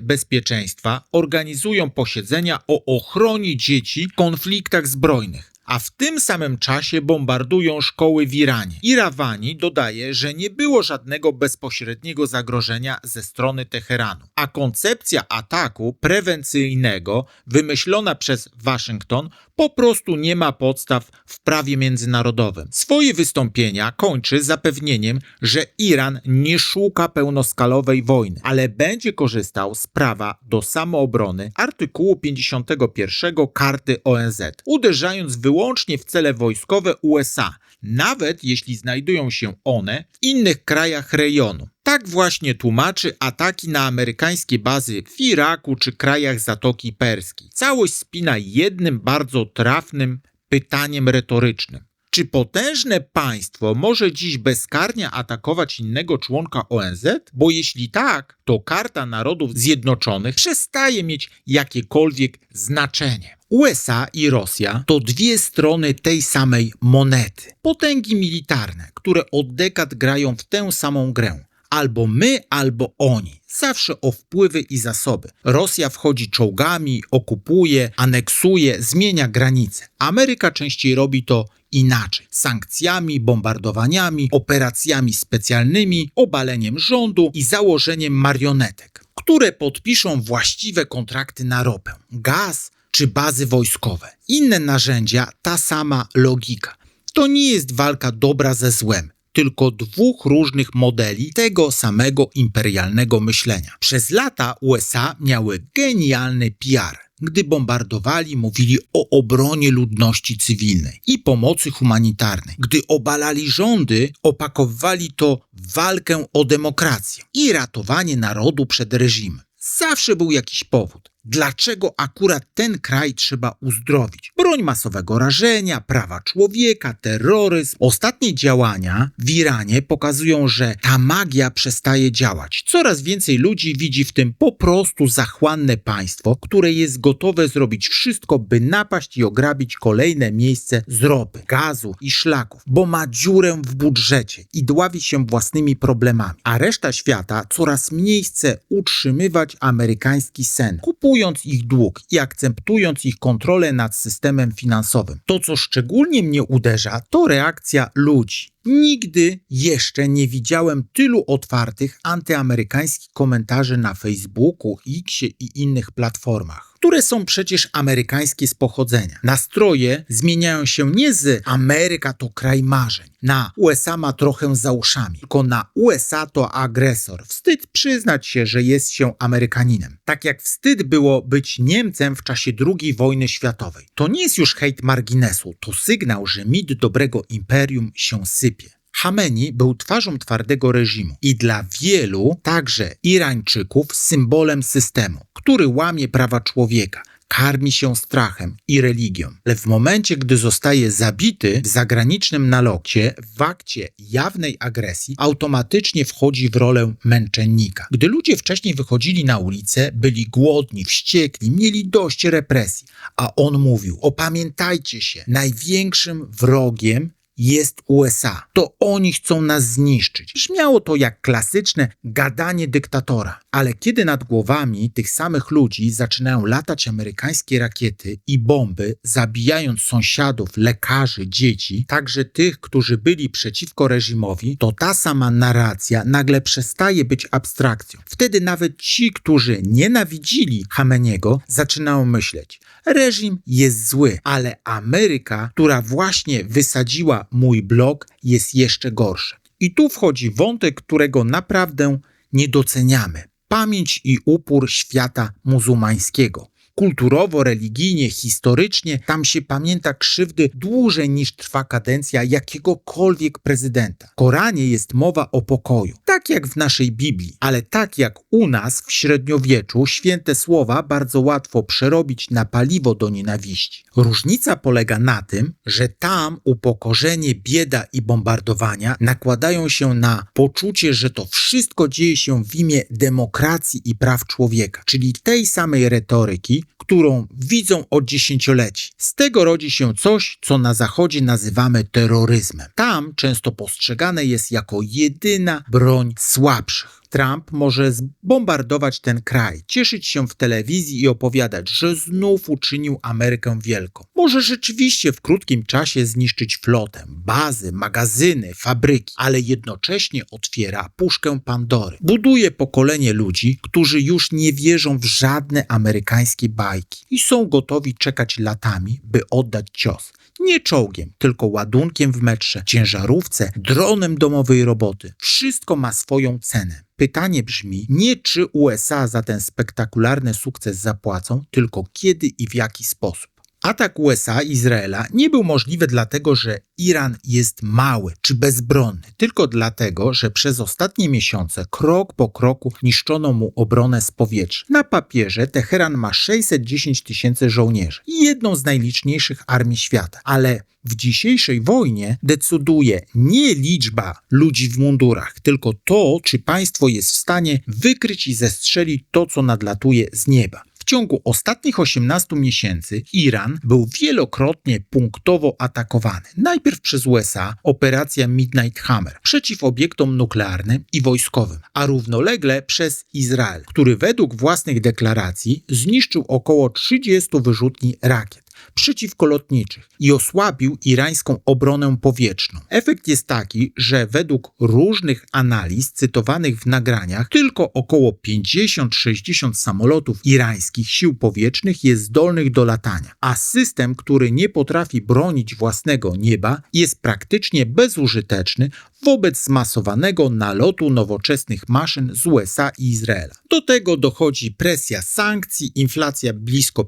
[SPEAKER 1] Bezpieczeństwa organizują posiedzenia o ochronie dzieci w konfliktach zbrojnych, a w tym samym czasie bombardują szkoły w Iranie. Iravani dodaje, że nie było żadnego bezpośredniego zagrożenia ze strony Teheranu, a koncepcja ataku prewencyjnego wymyślona przez Waszyngton po prostu nie ma podstaw w prawie międzynarodowym. Swoje wystąpienia kończy zapewnieniem, że Iran nie szuka pełnoskalowej wojny, ale będzie korzystał z prawa do samoobrony artykułu 51 Karty ONZ, uderzając wyłącznie w cele wojskowe USA, nawet jeśli znajdują się one w innych krajach rejonu. Tak właśnie tłumaczy ataki na amerykańskie bazy w Iraku czy krajach Zatoki Perskiej. Całość spina jednym bardzo trafnym pytaniem retorycznym. Czy potężne państwo może dziś bezkarnie atakować innego członka ONZ? Bo jeśli tak, to Karta Narodów Zjednoczonych przestaje mieć jakiekolwiek znaczenie. USA i Rosja to dwie strony tej samej monety. Potęgi militarne, które od dekad grają w tę samą grę. Albo my, albo oni. Zawsze o wpływy i zasoby. Rosja wchodzi czołgami, okupuje, aneksuje, zmienia granice. Ameryka częściej robi to inaczej. Sankcjami, bombardowaniami, operacjami specjalnymi, obaleniem rządu i założeniem marionetek, które podpiszą właściwe kontrakty na ropę, gaz czy bazy wojskowe. Inne narzędzia, ta sama logika. To nie jest walka dobra ze złem, tylko dwóch różnych modeli tego samego imperialnego myślenia. Przez lata USA miały genialny PR. Gdy bombardowali, mówili o obronie ludności cywilnej i pomocy humanitarnej. Gdy obalali rządy, opakowywali to w walkę o demokrację i ratowanie narodu przed reżimem. Zawsze był jakiś powód. Dlaczego akurat ten kraj trzeba uzdrowić? Broń masowego rażenia, prawa człowieka, terroryzm. Ostatnie działania w Iranie pokazują, że ta magia przestaje działać. Coraz więcej ludzi widzi w tym po prostu zachłanne państwo, które jest gotowe zrobić wszystko, by napaść i ograbić kolejne miejsce z ropy, gazu i szlaków, bo ma dziurę w budżecie i dławi się własnymi problemami, a reszta świata coraz mniej chce utrzymywać amerykański sen, kupując ich dług i akceptując ich kontrolę nad systemem finansowym. To, co szczególnie mnie uderza, to reakcja ludzi. Nigdy jeszcze nie widziałem tylu otwartych antyamerykańskich komentarzy na Facebooku, Xie i innych platformach, które są przecież amerykańskie z pochodzenia. Nastroje zmieniają się nie z Ameryka to kraj marzeń, na USA ma trochę za uszami, tylko na USA to agresor. Wstyd przyznać się, że jest się Amerykaninem. Tak jak wstyd było być Niemcem w czasie II wojny światowej. To nie jest już hejt marginesu, to sygnał, że mit dobrego imperium się sypie. Chamenei był twarzą twardego reżimu i dla wielu, także Irańczyków, symbolem systemu, który łamie prawa człowieka, karmi się strachem i religią. Ale w momencie, gdy zostaje zabity w zagranicznym nalocie, w akcie jawnej agresji, automatycznie wchodzi w rolę męczennika. Gdy ludzie wcześniej wychodzili na ulicę, byli głodni, wściekli, mieli dość represji, a on mówił: opamiętajcie się, największym wrogiem jest USA. To oni chcą nas zniszczyć. Brzmiało to jak klasyczne gadanie dyktatora. Ale kiedy nad głowami tych samych ludzi zaczynają latać amerykańskie rakiety i bomby, zabijając sąsiadów, lekarzy, dzieci, także tych, którzy byli przeciwko reżimowi, to ta sama narracja nagle przestaje być abstrakcją. Wtedy nawet ci, którzy nienawidzili Chameneiego, zaczynają myśleć: reżim jest zły, ale Ameryka, która właśnie wysadziła mój blog, jest jeszcze gorsza. I tu wchodzi wątek, którego naprawdę nie doceniamy. Pamięć i upór świata muzułmańskiego. Kulturowo, religijnie, historycznie tam się pamięta krzywdy dłużej niż trwa kadencja jakiegokolwiek prezydenta. W Koranie jest mowa o pokoju, tak jak w naszej Biblii, ale tak jak u nas w średniowieczu święte słowa bardzo łatwo przerobić na paliwo do nienawiści. Różnica polega na tym, że tam upokorzenie, bieda i bombardowania nakładają się na poczucie, że to wszystko dzieje się w imię demokracji i praw człowieka, czyli tej samej retoryki, którą widzą od dziesięcioleci. Z tego rodzi się coś, co na Zachodzie nazywamy terroryzmem. Tam często postrzegane jest jako jedyna broń słabszych. Trump może zbombardować ten kraj, cieszyć się w telewizji i opowiadać, że znów uczynił Amerykę wielką. Może rzeczywiście w krótkim czasie zniszczyć flotę, bazy, magazyny, fabryki, ale jednocześnie otwiera puszkę Pandory. Buduje pokolenie ludzi, którzy już nie wierzą w żadne amerykańskie bajki i są gotowi czekać latami, by oddać cios. Nie czołgiem, tylko ładunkiem w metrze, ciężarówce, dronem domowej roboty. Wszystko ma swoją cenę. Pytanie brzmi nie, czy USA za ten spektakularny sukces zapłacą, tylko kiedy i w jaki sposób. Atak USA i Izraela nie był możliwy dlatego, że Iran jest mały czy bezbronny, tylko dlatego, że przez ostatnie miesiące krok po kroku niszczono mu obronę z powietrza. Na papierze Teheran ma 610 000 żołnierzy i jedną z najliczniejszych armii świata, ale w dzisiejszej wojnie decyduje nie liczba ludzi w mundurach, tylko to, czy państwo jest w stanie wykryć i zestrzelić to, co nadlatuje z nieba. W ciągu ostatnich 18 miesięcy Iran był wielokrotnie punktowo atakowany. Najpierw przez USA, operacja Midnight Hammer, przeciw obiektom nuklearnym i wojskowym, a równolegle przez Izrael, który według własnych deklaracji zniszczył około 30 wyrzutni rakiet przeciwkolotniczych i osłabił irańską obronę powietrzną. Efekt jest taki, że według różnych analiz cytowanych w nagraniach tylko około 50-60 samolotów irańskich sił powietrznych jest zdolnych do latania, a system, który nie potrafi bronić własnego nieba, jest praktycznie bezużyteczny wobec zmasowanego nalotu nowoczesnych maszyn z USA i Izraela. Do tego dochodzi presja sankcji, inflacja blisko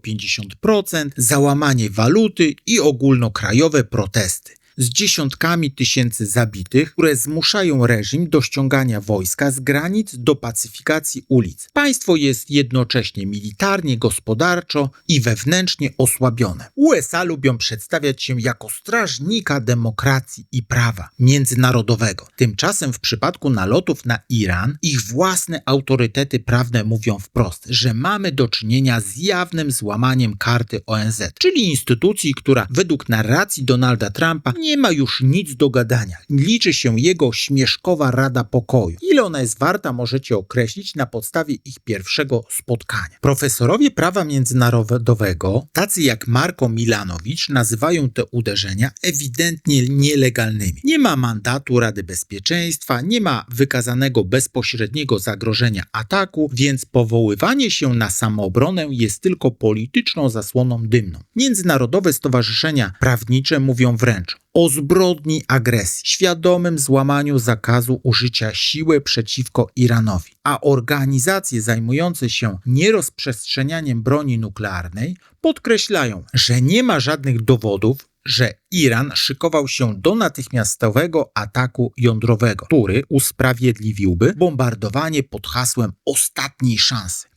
[SPEAKER 1] 50%, załamanie waluty i ogólnokrajowe protesty. z dziesiątkami tysięcy zabitych, które zmuszają reżim do ściągania wojska z granic do pacyfikacji ulic. Państwo jest jednocześnie militarnie, gospodarczo i wewnętrznie osłabione. USA lubią przedstawiać się jako strażnika demokracji i prawa międzynarodowego. Tymczasem w przypadku nalotów na Iran ich własne autorytety prawne mówią wprost, że mamy do czynienia z jawnym złamaniem karty ONZ, czyli instytucji, która według narracji Donalda Trumpa nie ma już nic do gadania. Liczy się jego śmieszkowa Rada Pokoju. Ile ona jest warta, możecie określić na podstawie ich pierwszego spotkania. Profesorowie prawa międzynarodowego, tacy jak Marko Milanowicz, nazywają te uderzenia ewidentnie nielegalnymi. Nie ma mandatu Rady Bezpieczeństwa, nie ma wykazanego bezpośredniego zagrożenia ataku, więc powoływanie się na samoobronę jest tylko polityczną zasłoną dymną. Międzynarodowe stowarzyszenia prawnicze mówią wręcz o zbrodni agresji, świadomym złamaniu zakazu użycia siły przeciwko Iranowi, a organizacje zajmujące się nierozprzestrzenianiem broni nuklearnej podkreślają, że nie ma żadnych dowodów, że Iran szykował się do natychmiastowego ataku jądrowego, który usprawiedliwiłby bombardowanie pod hasłem ostatniej szansy.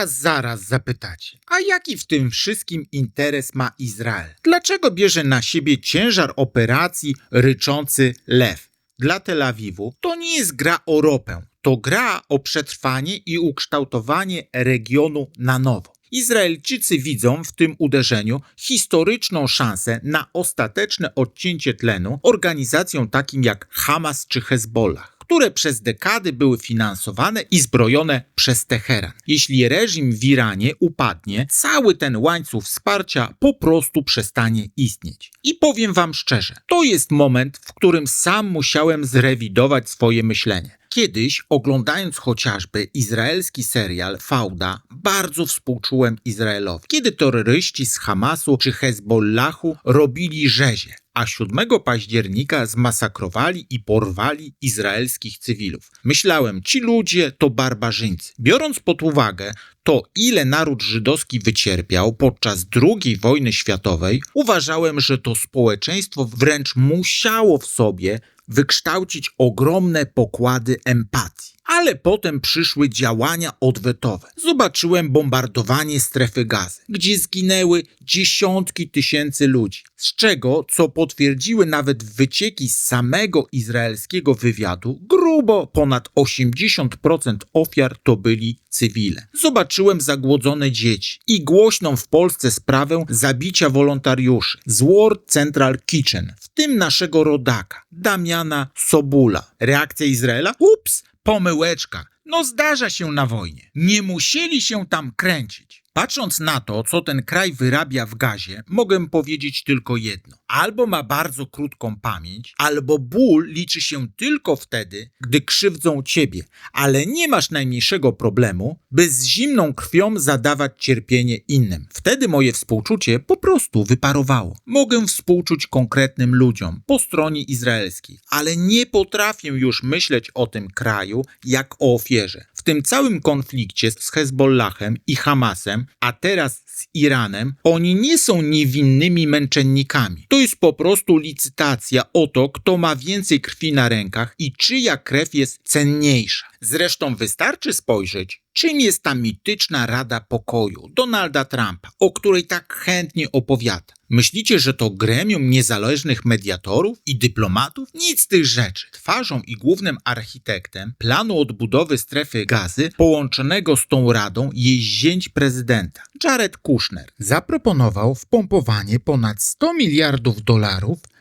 [SPEAKER 1] Zaraz zapytacie, a jaki w tym wszystkim interes ma Izrael? Dlaczego bierze na siebie ciężar operacji ryczący lew? Dla Tel Awiwu to nie jest gra o ropę, to gra o przetrwanie i ukształtowanie regionu na nowo. Izraelczycy widzą w tym uderzeniu historyczną szansę na ostateczne odcięcie tlenu organizacjom takim jak Hamas czy Hezbollah, które przez dekady były finansowane i zbrojone przez Teheran. Jeśli reżim w Iranie upadnie, cały ten łańcuch wsparcia po prostu przestanie istnieć. I powiem wam szczerze, to jest moment, w którym sam musiałem zrewidować swoje myślenie. Kiedyś, oglądając chociażby izraelski serial Fauda, bardzo współczułem Izraelowi, kiedy terroryści z Hamasu czy Hezbollahu robili rzezie, a 7 października zmasakrowali i porwali izraelskich cywilów. Myślałem, ci ludzie to barbarzyńcy. Biorąc pod uwagę to, ile naród żydowski wycierpiał podczas II wojny światowej, uważałem, że to społeczeństwo wręcz musiało w sobie wykształcić ogromne pokłady empatii. Ale potem przyszły działania odwetowe. Zobaczyłem bombardowanie strefy Gazy, gdzie zginęły dziesiątki tysięcy ludzi, z czego, co potwierdziły nawet wycieki z samego izraelskiego wywiadu, grubo ponad 80% ofiar to byli cywile. Zobaczyłem zagłodzone dzieci i głośną w Polsce sprawę zabicia wolontariuszy z World Central Kitchen, w tym naszego rodaka, Damiana Sobula. Reakcja Izraela? Ups! Pomyłeczka. No zdarza się na wojnie. Nie musieli się tam kręcić. Patrząc na to, co ten kraj wyrabia w gazie, mogę powiedzieć tylko jedno. Albo ma bardzo krótką pamięć, albo ból liczy się tylko wtedy, gdy krzywdzą ciebie, ale nie masz najmniejszego problemu, by z zimną krwią zadawać cierpienie innym. Wtedy moje współczucie po prostu wyparowało. Mogę współczuć konkretnym ludziom po stronie izraelskiej, ale nie potrafię już myśleć o tym kraju jak o ofierze. W tym całym konflikcie z Hezbollahem i Hamasem, a teraz z Iranem, oni nie są niewinnymi męczennikami. To jest po prostu licytacja o to, kto ma więcej krwi na rękach i czyja krew jest cenniejsza. Zresztą wystarczy spojrzeć, czym jest ta mityczna Rada Pokoju Donalda Trumpa, o której tak chętnie opowiada. Myślicie, że to gremium niezależnych mediatorów i dyplomatów? Nic z tych rzeczy. Twarzą i głównym architektem planu odbudowy strefy Gazy połączonego z tą radą jest zięć prezydenta, Jared Kushner. Zaproponował wpompowanie ponad $100 miliardów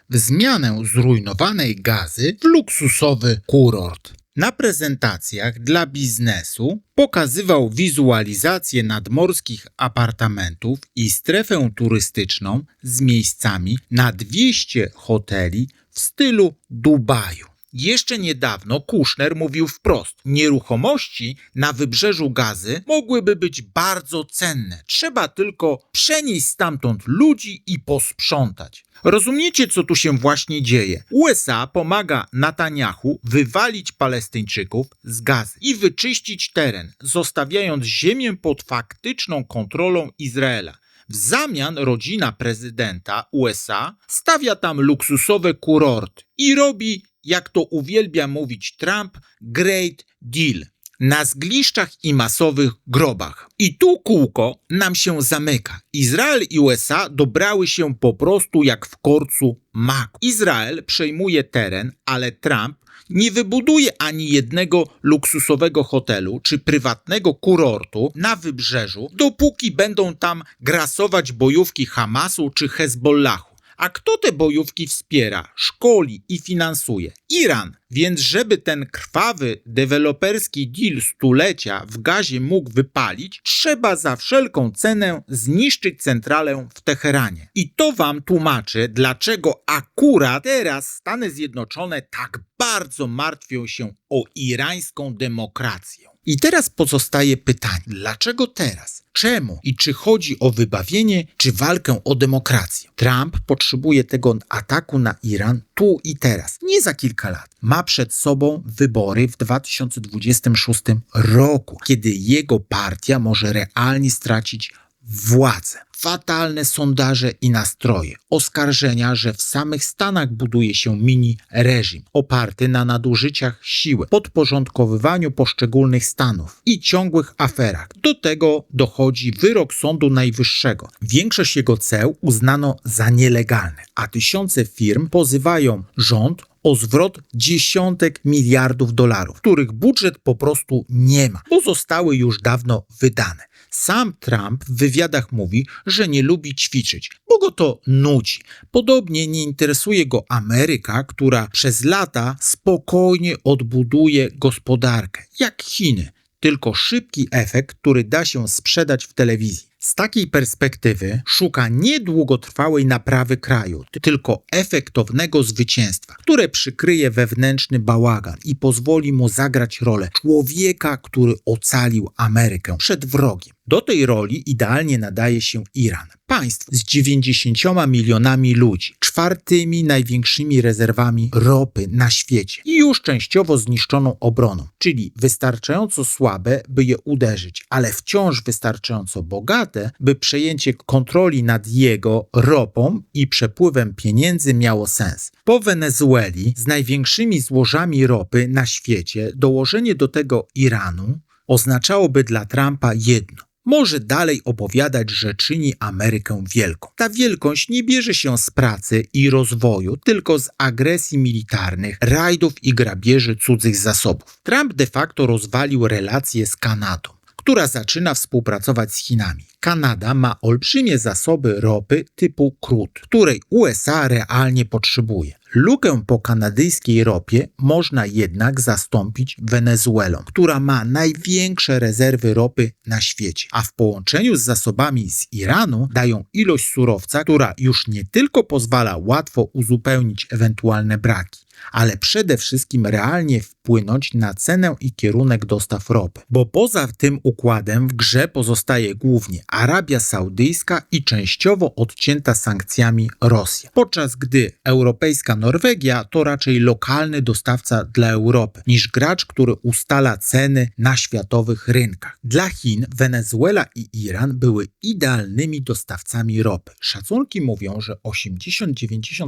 [SPEAKER 1] w zmianę zrujnowanej Gazy w luksusowy kurort. Na prezentacjach dla biznesu pokazywał wizualizację nadmorskich apartamentów i strefę turystyczną z miejscami na 200 hoteli w stylu Dubaju. Jeszcze niedawno Kushner mówił wprost, nieruchomości na wybrzeżu Gazy mogłyby być bardzo cenne. Trzeba tylko przenieść stamtąd ludzi i posprzątać. Rozumiecie, co tu się właśnie dzieje? USA pomaga Netanyahu wywalić Palestyńczyków z Gazy i wyczyścić teren, zostawiając ziemię pod faktyczną kontrolą Izraela. W zamian rodzina prezydenta USA stawia tam luksusowe kurorty i robi, jak to uwielbia mówić Trump, great deal. Na zgliszczach i masowych grobach. I tu kółko nam się zamyka. Izrael i USA dobrały się po prostu jak w korcu maku. Izrael przejmuje teren, ale Trump nie wybuduje ani jednego luksusowego hotelu czy prywatnego kurortu na wybrzeżu, dopóki będą tam grasować bojówki Hamasu czy Hezbollahu. A kto te bojówki wspiera, szkoli i finansuje? Iran. Więc żeby ten krwawy, deweloperski deal stulecia w gazie mógł wypalić, trzeba za wszelką cenę zniszczyć centralę w Teheranie. I to wam tłumaczy, dlaczego akurat teraz Stany Zjednoczone tak bardzo martwią się o irańską demokrację. I teraz pozostaje pytanie, dlaczego teraz? Czemu? I czy chodzi o wybawienie, czy walkę o demokrację? Trump potrzebuje tego ataku na Iran tu i teraz, nie za kilka lat. Ma przed sobą wybory w 2026 roku, kiedy jego partia może realnie stracić władzę. Fatalne sondaże i nastroje, oskarżenia, że w samych Stanach buduje się mini-reżim oparty na nadużyciach siły, podporządkowywaniu poszczególnych stanów i ciągłych aferach. Do tego dochodzi wyrok Sądu Najwyższego. Większość jego ceł uznano za nielegalne, a tysiące firm pozywają rząd o zwrot dziesiątek miliardów dolarów, których budżet po prostu nie ma, bo zostały już dawno wydane. Sam Trump w wywiadach mówi, że nie lubi ćwiczyć, bo go to nudzi. Podobnie nie interesuje go Ameryka, która przez lata spokojnie odbuduje gospodarkę, jak Chiny. Tylko szybki efekt, który da się sprzedać w telewizji. Z takiej perspektywy szuka nie długotrwałej naprawy kraju, tylko efektownego zwycięstwa, które przykryje wewnętrzny bałagan i pozwoli mu zagrać rolę człowieka, który ocalił Amerykę przed wrogiem. Do tej roli idealnie nadaje się Iran. Państwo z 90 milionami ludzi, czwartymi największymi rezerwami ropy na świecie i już częściowo zniszczoną obroną, czyli wystarczająco słabe, by je uderzyć, ale wciąż wystarczająco bogate, by przejęcie kontroli nad jego ropą i przepływem pieniędzy miało sens. Po Wenezueli z największymi złożami ropy na świecie dołożenie do tego Iranu oznaczałoby dla Trumpa jedno. Może dalej opowiadać, że czyni Amerykę wielką. Ta wielkość nie bierze się z pracy i rozwoju, tylko z agresji militarnych, rajdów i grabieży cudzych zasobów. Trump de facto rozwalił relacje z Kanadą, która zaczyna współpracować z Chinami. Kanada ma olbrzymie zasoby ropy typu crude, której USA realnie potrzebuje. Lukę po kanadyjskiej ropie można jednak zastąpić Wenezuelą, która ma największe rezerwy ropy na świecie, a w połączeniu z zasobami z Iranu dają ilość surowca, która już nie tylko pozwala łatwo uzupełnić ewentualne braki, ale przede wszystkim realnie wpłynąć na cenę i kierunek dostaw ropy. Bo poza tym układem w grze pozostaje głównie Arabia Saudyjska i częściowo odcięta sankcjami Rosja, podczas gdy europejska Norwegia to raczej lokalny dostawca dla Europy, niż gracz, który ustala ceny na światowych rynkach. Dla Chin Wenezuela i Iran były idealnymi dostawcami ropy. Szacunki mówią, że 80-90%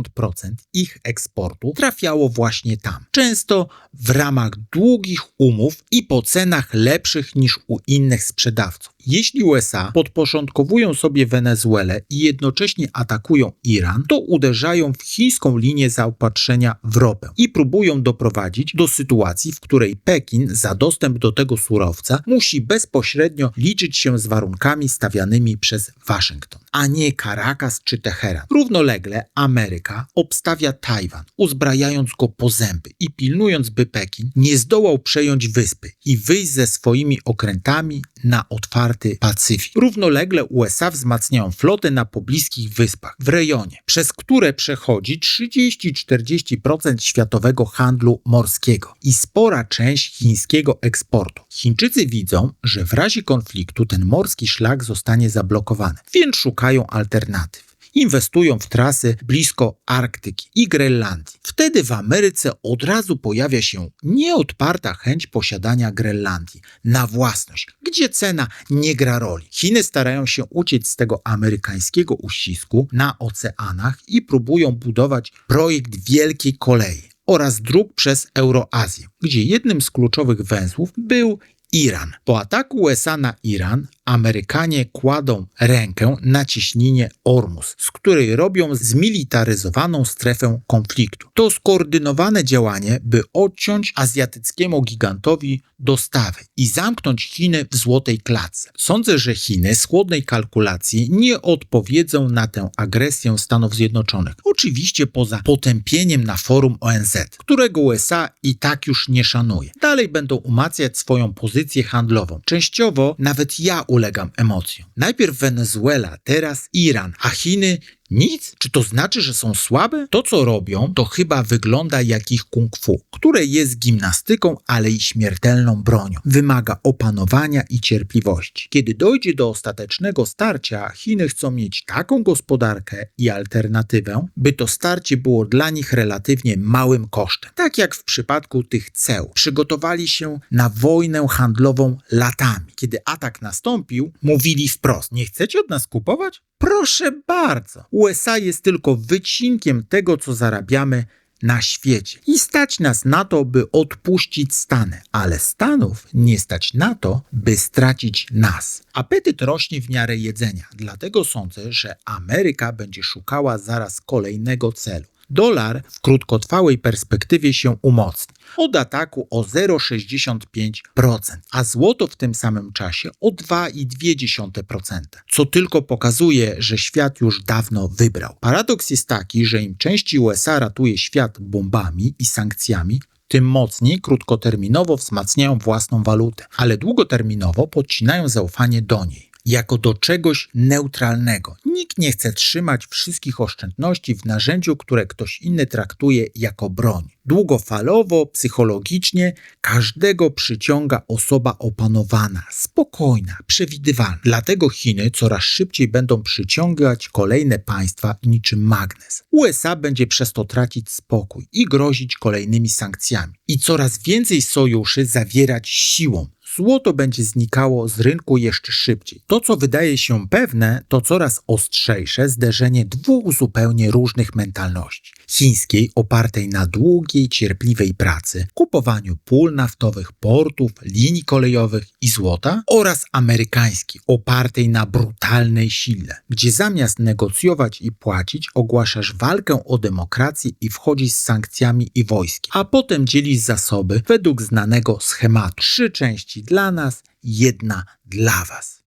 [SPEAKER 1] ich eksportu trafiało właśnie tam. Często w ramach długich umów i po cenach lepszych niż u innych sprzedawców. Jeśli USA podporządkowują sobie Wenezuelę i jednocześnie atakują Iran, to uderzają w chińską linię zaopatrzenia w ropę i próbują doprowadzić do sytuacji, w której Pekin za dostęp do tego surowca musi bezpośrednio liczyć się z warunkami stawianymi przez Waszyngton, a nie Caracas czy Teheran. Równolegle Ameryka obstawia Tajwan, uzbrajając go po zęby i pilnując, by Pekin nie zdołał przejąć wyspy i wyjść ze swoimi okrętami na otwarty Pacyfik. Równolegle USA wzmacniają flotę na pobliskich wyspach, w rejonie, przez które przechodzi 30-40% światowego handlu morskiego i spora część chińskiego eksportu. Chińczycy widzą, że w razie konfliktu ten morski szlak zostanie zablokowany, więc szukają alternatyw. Inwestują w trasy blisko Arktyki i Grenlandii. Wtedy w Ameryce od razu pojawia się nieodparta chęć posiadania Grenlandii na własność, gdzie cena nie gra roli. Chiny starają się uciec z tego amerykańskiego uścisku na oceanach i próbują budować projekt wielkiej kolei oraz dróg przez Euroazję, gdzie jednym z kluczowych węzłów był Iran. Po ataku USA na Iran Amerykanie kładą rękę na cieśninie Ormus, z której robią zmilitaryzowaną strefę konfliktu. To skoordynowane działanie, by odciąć azjatyckiemu gigantowi dostawy i zamknąć Chiny w złotej klatce. Sądzę, że Chiny z chłodnej kalkulacji nie odpowiedzą na tę agresję Stanów Zjednoczonych. Oczywiście poza potępieniem na forum ONZ, którego USA i tak już nie szanuje. Dalej będą umacniać swoją pozycję handlową. Częściowo nawet ja ulegam emocjom. Najpierw Wenezuela, teraz Iran, a Chiny nic? Czy to znaczy, że są słabe? To, co robią, to chyba wygląda jak ich kung fu, które jest gimnastyką, ale i śmiertelną bronią. Wymaga opanowania i cierpliwości. Kiedy dojdzie do ostatecznego starcia, Chiny chcą mieć taką gospodarkę i alternatywę, by to starcie było dla nich relatywnie małym kosztem. Tak jak w przypadku tych ceł. Przygotowali się na wojnę handlową latami. Kiedy atak nastąpił, mówili wprost: nie chcecie od nas kupować? Proszę bardzo. USA jest tylko wycinkiem tego, co zarabiamy na świecie. I stać nas na to, by odpuścić Stany, ale Stanów nie stać na to, by stracić nas. Apetyt rośnie w miarę jedzenia, dlatego sądzę, że Ameryka będzie szukała zaraz kolejnego celu. Dolar w krótkotrwałej perspektywie się umocni od ataku o 0,65%, a złoto w tym samym czasie o 2,2%, co tylko pokazuje, że świat już dawno wybrał. Paradoks jest taki, że im częściej USA ratuje świat bombami i sankcjami, tym mocniej krótkoterminowo wzmacniają własną walutę, ale długoterminowo podcinają zaufanie do niej jako do czegoś neutralnego. Nikt nie chce trzymać wszystkich oszczędności w narzędziu, które ktoś inny traktuje jako broń. Długofalowo, psychologicznie każdego przyciąga osoba opanowana, spokojna, przewidywalna. Dlatego Chiny coraz szybciej będą przyciągać kolejne państwa niczym magnes. USA będzie przez to tracić spokój i grozić kolejnymi sankcjami. I coraz więcej sojuszy zawierać siłą. Złoto będzie znikało z rynku jeszcze szybciej. To, co wydaje się pewne, to coraz ostrzejsze zderzenie dwóch zupełnie różnych mentalności. Chińskiej, opartej na długiej, cierpliwej pracy, kupowaniu pól naftowych, portów, linii kolejowych i złota, oraz amerykańskiej, opartej na brutalnej sile, gdzie zamiast negocjować i płacić, ogłaszasz walkę o demokrację i wchodzisz z sankcjami i wojskiem, a potem dzielisz zasoby według znanego schematu. 3 części dla nas, 1 dla was.